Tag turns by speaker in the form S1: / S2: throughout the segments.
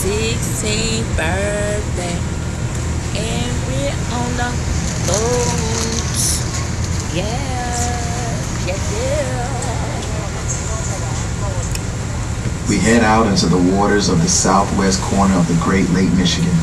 S1: 16th birthday. And we're on the boat. Yeah.
S2: We head out into the waters of the southwest corner of the Great Lake, Michigan,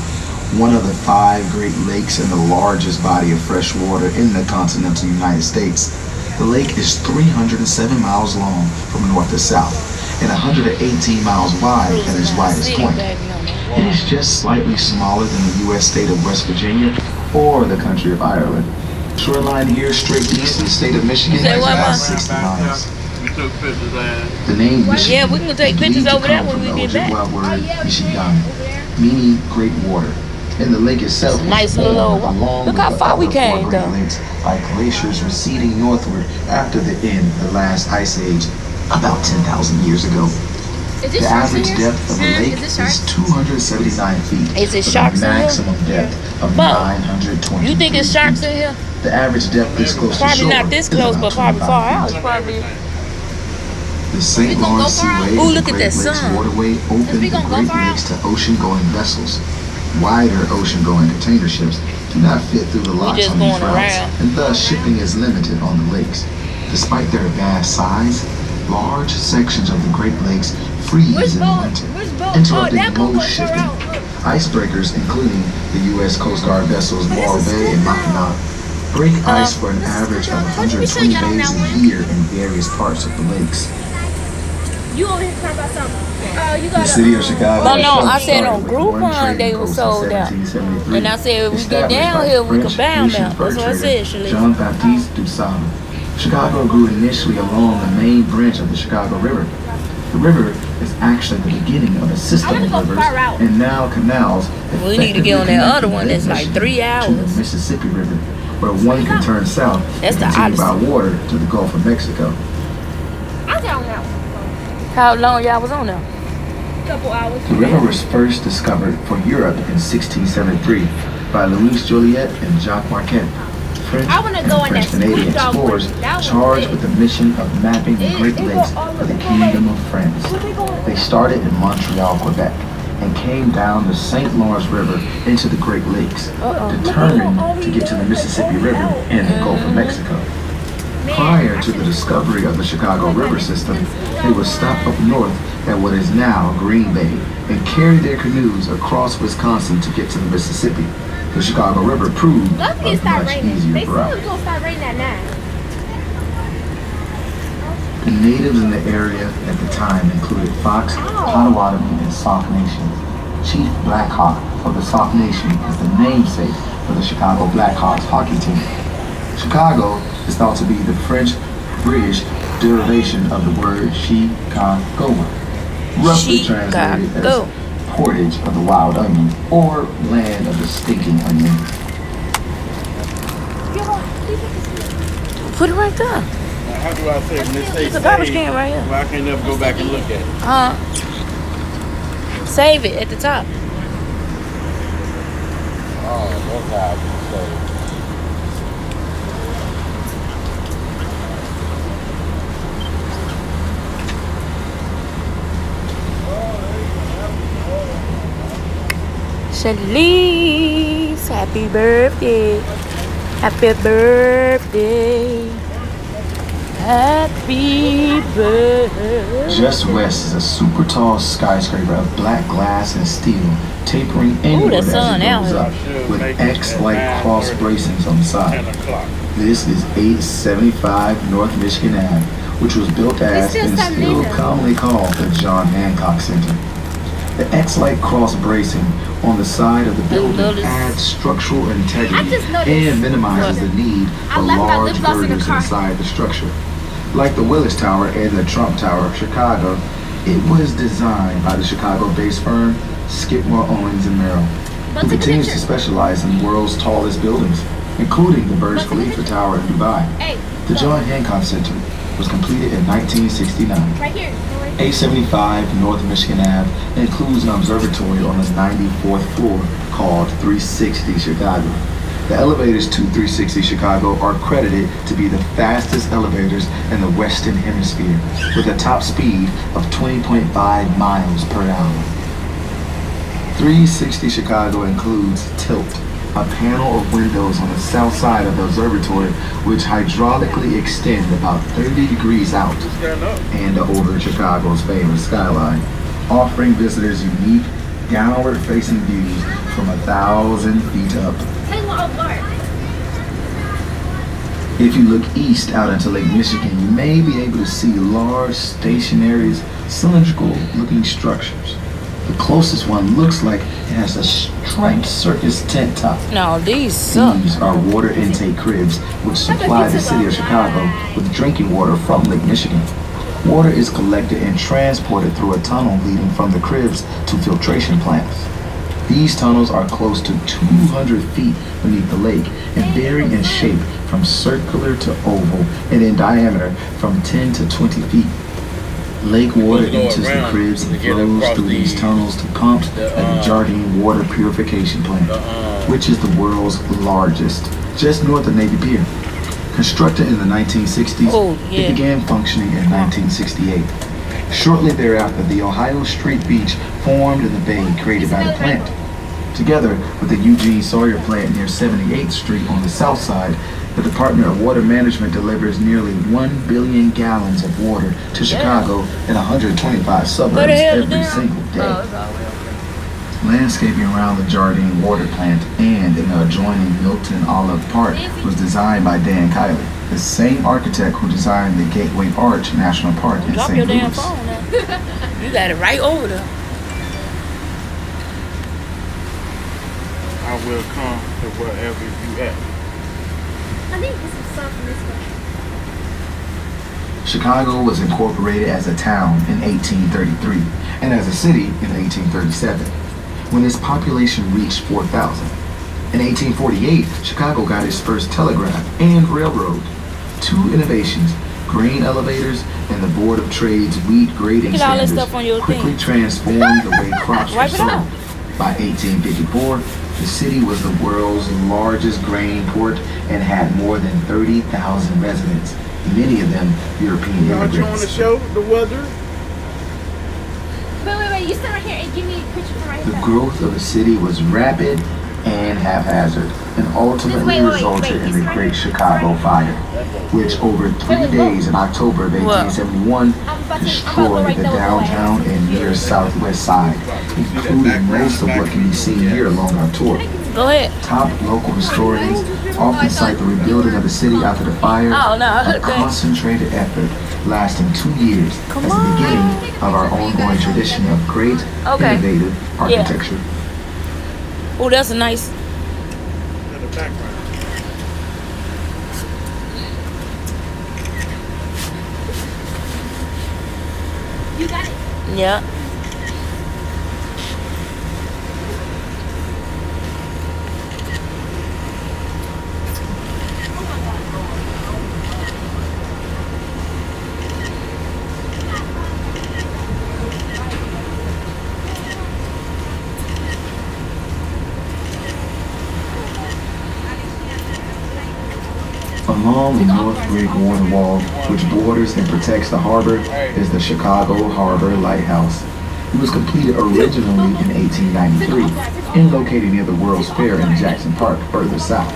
S2: one of the 5 Great Lakes and the largest body of fresh water in the continental United States. The lake is 307 miles long from north to south and 118 miles wide at its widest point. It is just slightly smaller than the U.S. state of West Virginia or the country of Ireland. Shoreline here straight east of the state of Michigan is about 60 miles.
S3: We took pictures of
S2: The name Michigan,
S1: yeah, we can take pictures over there when we get back.
S2: Word Michigan, meaning great water. And the lake itself
S1: nice little
S2: along
S1: look how far we came
S2: Great
S1: though.
S2: Lakes by glaciers receding northward after the end of the last ice age about 10,000 years ago. The average depth of the lake is 279 feet.
S1: Is it
S2: with
S1: sharks
S2: a
S1: in here?
S2: maximum depth of
S1: But
S2: 920
S1: you think it's
S2: feet.
S1: sharks in here?
S2: The average depth this close to
S1: Probably
S2: shore
S1: not this
S2: is
S1: close,
S2: about
S1: but probably
S2: 25
S1: far
S2: feet.
S1: out. Probably.
S2: The St. Lawrence Seaway
S1: Ooh,
S2: is
S1: look
S2: the
S1: at
S2: Great
S1: that
S2: Lakes
S1: sun.
S2: waterway open the Great Lakes to ocean-going vessels. Wider ocean-going container ships do not fit through the locks
S1: just
S2: on these
S1: going
S2: routes,
S1: around.
S2: and thus shipping is limited on the lakes. Despite their vast size, large sections of the Great Lakes freeze in winter, interrupting most shipping. Icebreakers, including the U.S. Coast Guard vessels Morro Bay and Mackinac, break ice for an average of 120 days a year in various parts of the lakes.
S4: You over here talking about something. You
S2: The
S4: got
S2: city of Chicago.
S1: Oh no, I
S2: started
S1: said on
S2: with one
S1: Groupon
S2: trading
S1: they were
S2: post in
S1: sold out.
S2: 1773,
S1: And I said if we get
S2: established
S1: down
S2: by
S1: here we can
S2: French
S1: bound
S2: Haitian
S1: them.
S2: fur
S1: That's what I
S2: trader
S1: said, Shalice.
S2: Jean-Baptiste Dussable. Chicago grew initially along the main branch of the Chicago River. The river is actually the beginning of a system of rivers and now canals.
S1: We need to get on that other one that's like 3
S2: To the
S1: hours.
S2: Mississippi River, where one can turn south
S1: That's
S2: and
S1: the
S2: continue by
S1: Odyssey.
S2: water to the Gulf of Mexico.
S4: I got on that one.
S1: How long y'all was on there?
S4: Couple hours.
S2: The river was first discovered for Europe in 1673 by Louis Joliet and Jacques Marquette, French
S4: I wanna
S2: and
S4: go in
S2: French
S4: that
S2: Canadian
S4: Snoop Dogg
S2: explorers
S4: one. That one
S2: charged
S4: big.
S2: with the mission of mapping the Great
S4: it
S2: Lakes
S4: go all
S2: for the
S4: the way.
S2: Kingdom of France. They started in Montreal, Quebec, and came down the St. Lawrence River into the Great Lakes, determined to get to the Mississippi River and the Gulf of Mexico. Prior to the discovery of the Chicago River system, they would stop up north at what is now Green Bay and carry their canoes across Wisconsin to get to the Mississippi. The Chicago River proved
S4: Luckily
S2: a
S4: it started
S2: much
S4: raining.
S2: easier
S4: They said it
S2: route.
S4: was gonna start raining at 9.
S2: The natives in the area at the time included Fox, Potawatomi, and Sauk Nation. Chief Black Hawk of the Sauk Nation is the namesake for the Chicago Blackhawks hockey team. Chicago is thought to be the French-British derivation of the word Chicago, roughly translated
S1: Chicago.
S2: as portage of the wild onion or land of the stinking onion.
S1: Put it right there.
S3: How do I say when they say
S1: It's a garbage
S3: save,
S1: can right here.
S3: well, I can't never go back and look at it.
S1: Save it at the top.
S3: Oh, that's how I can say.
S1: Shalice, happy birthday. Happy birthday. Happy birthday.
S2: Just west is a super tall skyscraper of black glass and steel, tapering inward as it
S1: sun out
S2: goes up, with X-like cross bracings on the
S3: 10
S2: side.
S3: o'clock.
S2: This is 875 North Michigan Ave, which was built as
S4: still
S2: and
S4: some
S2: still
S4: niggas.
S2: commonly called the John Hancock Center. The X-like cross bracing on the side of the building
S1: notice-
S2: adds structural
S4: I
S2: integrity
S4: just noticed-
S2: and minimizes the need
S4: I
S2: for
S4: left my
S2: large
S4: lip gloss in the
S2: girders
S4: car.
S2: inside the structure. Like the Willis Tower and the Trump Tower of Chicago, it was designed by the Chicago-based firm Skidmore, Owings and Merrill,
S4: But
S2: who
S4: take a
S2: continues to
S4: picture.
S2: specialize in the world's tallest buildings, including the Burj
S4: But take a
S2: Khalifa
S4: picture.
S2: Tower in Dubai.
S4: Hey,
S2: The John Hancock Center was completed in 1969.
S4: right here.
S2: 875 North Michigan Ave includes an observatory on the 94th floor called 360 Chicago. The elevators to 360 Chicago are credited to be the fastest elevators in the Western Hemisphere, with a top speed of 20.5 miles per hour. 360 Chicago includes Tilt, a panel of windows on the south side of the observatory which hydraulically extend about 30 degrees out and over Chicago's famous skyline, offering visitors unique downward-facing views from 1,000 feet up. If you look east out into Lake Michigan, you may be able to see large, stationary, cylindrical-looking structures. The closest one looks like it has a striped circus tent top.
S1: No, these suck.
S2: These are water intake cribs which supply the city of Chicago with drinking water from Lake Michigan. Water is collected and transported through a tunnel leading from the cribs to filtration plants. These tunnels are close to 200 feet beneath the lake and vary in shape from circular to oval and in diameter from 10 to 20 feet. Lake water enters the cribs and flows through these tunnels to pumps at the Jardine Water Purification Plant, which is the world's largest, just north of Navy Pier. Constructed in the 1960s, it began functioning in 1968. Shortly thereafter, the Ohio Street Beach formed in the bay created by the plant. Together with the Eugene Sawyer plant near 78th Street on the south side, the Department of Water Management delivers nearly 1 billion gallons of water to Chicago and 125 suburbs every single day. Landscaping around the Jardine Water Plant and in the adjoining Milton Olive Park was designed by Dan Kiley, the same architect who designed the Gateway Arch National Park in St. Louis.
S1: Damn phone now. You got it right over there.
S3: I will come to wherever you at.
S4: I think this is something this way.
S2: Chicago was incorporated as a town in 1833 and as a city in 1837, when its population reached 4,000. In 1848, Chicago got its first telegraph and railroad. Two innovations, grain elevators and the Board of Trade's wheat grading standards, quickly transformed the way crops were sold. By 1854, the city was the world's largest grain port and had more than 30,000 residents, many of them European immigrants.
S3: You want to show the weather?
S4: Wait, you stand right here and give me a picture from right here.
S2: The growth of the city was rapid and haphazard, and ultimately resulted in the Great Chicago Fire, which over 3 days in October of 1871 destroyed the downtown and near southwest side, including most of what can be seen here along our tour.
S1: Go ahead.
S2: Top local historians often cite the rebuilding of the city after the fire a concentrated effort lasting 2 years as the beginning of our ongoing tradition of great, innovative architecture.
S1: Oh, that's a nice.
S3: In the background.
S4: You got it.
S1: Yeah.
S2: Along the North Rig Water Wall, which borders and protects the harbor, is the Chicago Harbor Lighthouse. It was completed originally in 1893 and located near the World's Fair in Jackson Park, further south.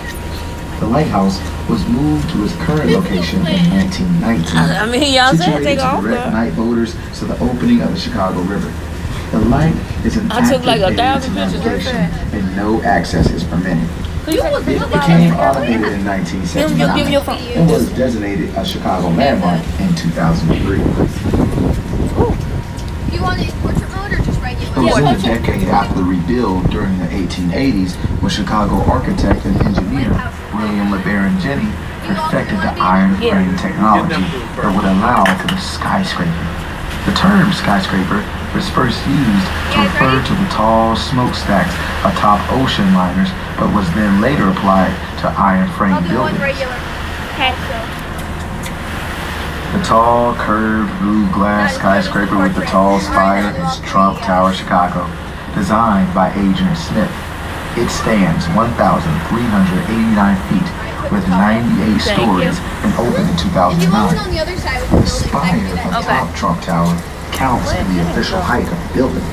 S2: The lighthouse was moved to its current location in 1919,
S1: I mean, y'all said take
S2: situated to
S1: off.
S2: direct night boaters to the opening of the Chicago River. The light is an
S1: I took like
S2: active aid
S1: 1,000
S2: to
S1: pictures right
S2: navigation,
S1: there.
S2: and no access is permitted.
S1: You was
S2: It became automated in 1979
S1: Give me your phone.
S2: and was designated a Chicago landmark in 2003.
S4: You want it portrait mode or just regular?
S2: It was in the decade after the rebuild during the 1880s when Chicago architect and engineer William LeBaron Jenney perfected the iron frame technology that would allow for the skyscraper. The term skyscraper was first used to refer to the tall smokestacks atop ocean liners, but was then later applied to iron frame
S4: I'll do one
S2: buildings.
S4: regular.
S2: The tall, curved, blue glass skyscraper with the tall spire is Trump Tower, Chicago, designed by Adrian Smith. It stands 1,389 feet with 98 stories and opened in 2009.
S4: On the other side with
S2: The spire atop Trump Tower counts as the official height of the building.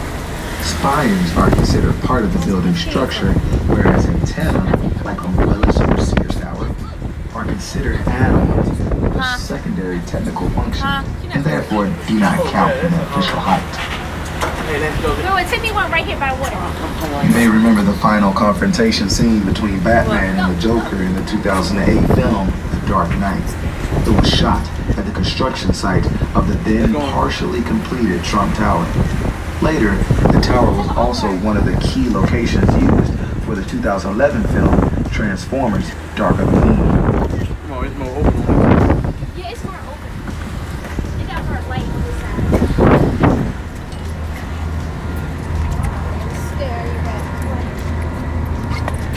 S2: Spires are considered part of the building structure, whereas antennae, like umbrellas or Sears Tower, are considered add-ons with a secondary technical function, and therefore do not count in the official height.
S4: No, it took me one right here by water.
S2: You may remember the final confrontation scene between Batman and the Joker in the 2008 film, The Dark Knight. It was shot at the construction site of the then partially completed Trump Tower. Later, the tower was also one of the key locations used for the 2011 film Transformers: Dark of the Moon.
S3: Come on, it's more open.
S4: Yeah, it's more open. It got more light on this side.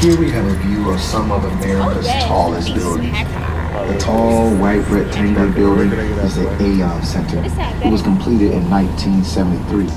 S2: Here we have a view of some of America's tallest buildings. The tall, white rectangular building is the Aon Center. It was completed in 1973.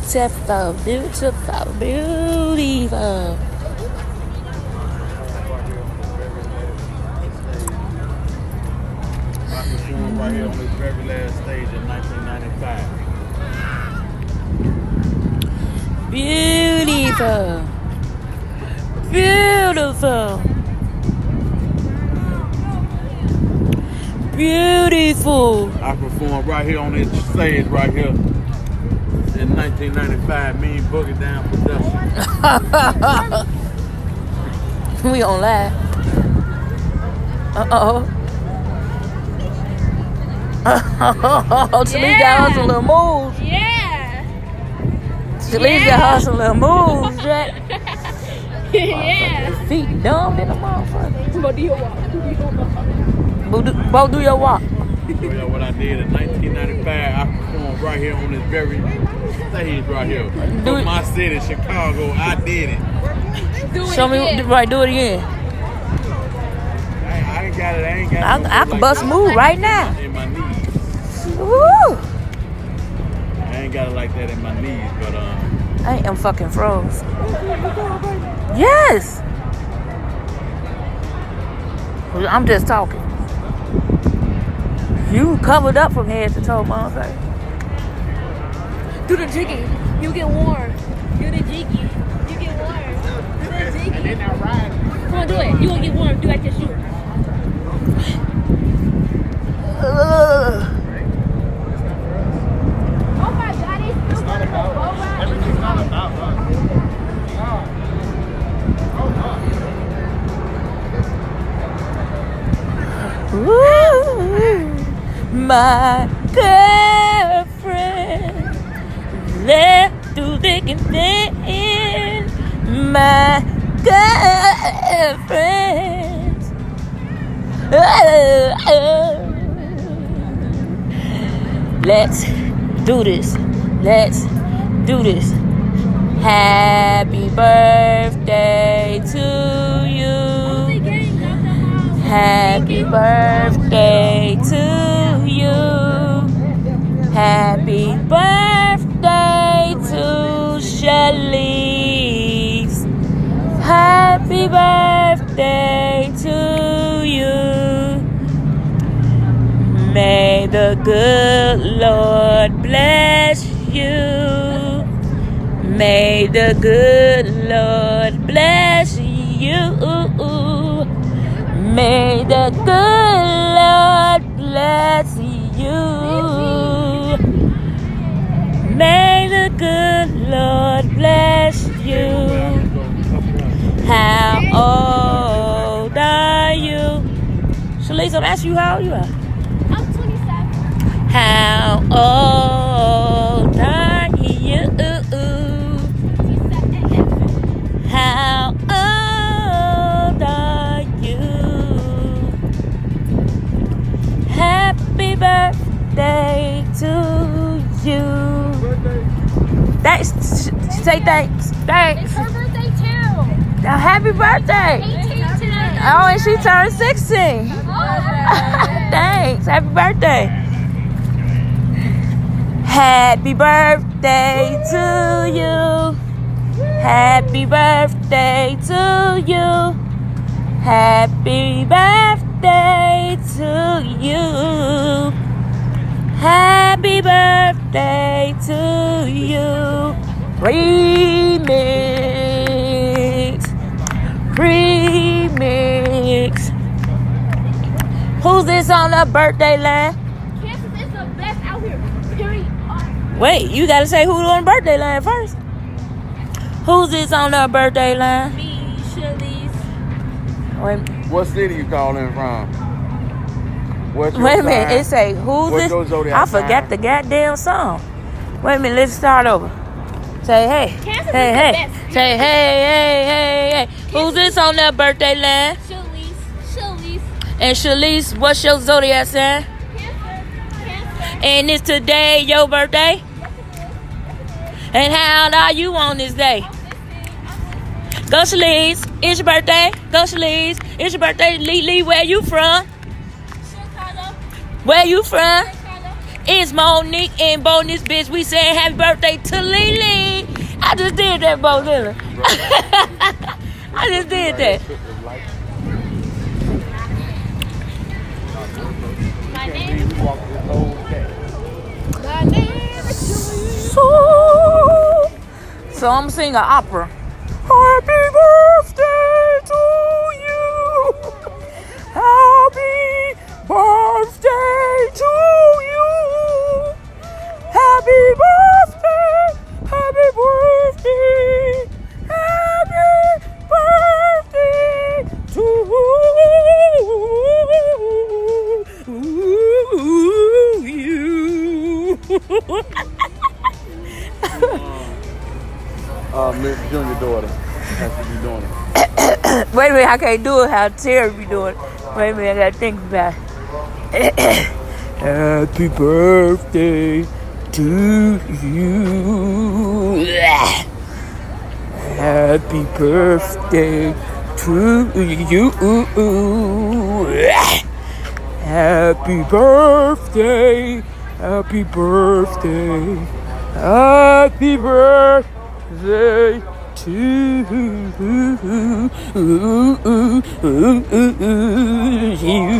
S1: Beautiful, beautiful, beautiful.
S3: I performed right here on this very last stage in 1995.
S1: Beautiful. Beautiful. Beautiful.
S3: I performed right here on this stage right here in 1995. Me and Boogie Down Production.
S1: We don't laugh. Uh-oh. Talise got her some little moves.
S4: Yeah.
S1: Talise got her some little moves, Jack.
S4: Yeah.
S1: Feet dumb in the motherfucker.
S4: But do your walk.
S1: Both do your walk.
S3: So yeah, what I did in 1995, I performed right here on this very stage right here. From my city, Chicago, I did it.
S1: Show me, right, do it again.
S3: I ain't got it,
S1: I can bust a move right now.
S3: In my knees.
S1: Woo!
S3: I ain't got it like that in my knees, but
S1: I am fucking froze. Yes! I'm just talking. You covered up from head to toe, motherfucker.
S4: Do the jiggy. You get warm. Do the jiggy. You get warm. Do the jiggy.
S3: and then I ride.
S4: Come on, do it. You gonna get warm. Do it like your shoe. Oh my God, it's still
S3: Not about everything's not about us.
S1: Ooh, my girlfriend left through thick and thin. My girlfriend. Let's do this. Let's do this. Happy birthday to you. Happy birthday to you. Happy birthday to Shalise. Happy birthday to you. May the good Lord bless you. May the good Lord bless you. May the good Lord bless you. May the good Lord bless you. How old are you? Shalise, I'm asking you how old you are.
S4: I'm 27.
S1: How old are you? How old are you? Happy birthday to you. Thanks. Say thanks. Thanks.
S4: It's her birthday too.
S1: Now, happy birthday.
S4: 18 today.
S1: Oh, and she turned 16. Thanks. Happy birthday. Happy birthday to you. Happy birthday to you. Happy birthday to you. Happy birthday to you. Remix. Remix. Who's this on the birthday line?
S4: Kansas is the best out here. Period.
S1: Wait, you gotta say who's on the birthday line first. Who's this on the birthday line?
S4: Me, Shalise.
S1: Wait,
S3: What city you calling from? What's your
S1: wait a minute.
S3: sign?
S1: It say who's
S3: What's
S1: this?
S3: your zodiac
S1: I forgot
S3: sign?
S1: the goddamn song. Wait a minute. Let's start over. Say hey,
S4: Kansas
S1: hey,
S4: is
S1: hey.
S4: the best.
S1: Say hey, hey, hey, hey. Who's this on that birthday line?
S4: Shalise. Shalise.
S1: And Shalise, what's your zodiac sign?
S4: Cancer.
S1: And it's today your birthday. And how old are you on this day? Go Shalise, it's your birthday. Go Shalise, it's your birthday. Lee, where you from?
S4: Chicago.
S1: Where you from?
S4: Chicago.
S1: It's Monique and Bo this bitch. We saying happy birthday to Lily. I just did that, Bo Lily. I just did that.
S4: My name is
S1: So I'm singing an opera. Happy birthday to you. Happy birthday to you. Happy birthday. Happy birthday. Happy birthday to you.
S3: Miss Junior daughter has to be doing it.
S1: Wait a minute, I can't do it how Terry be doing it. Wait a minute, I gotta think about it. Happy birthday to you. Happy birthday to you. Happy birthday. Happy birthday. Happy birthday to you.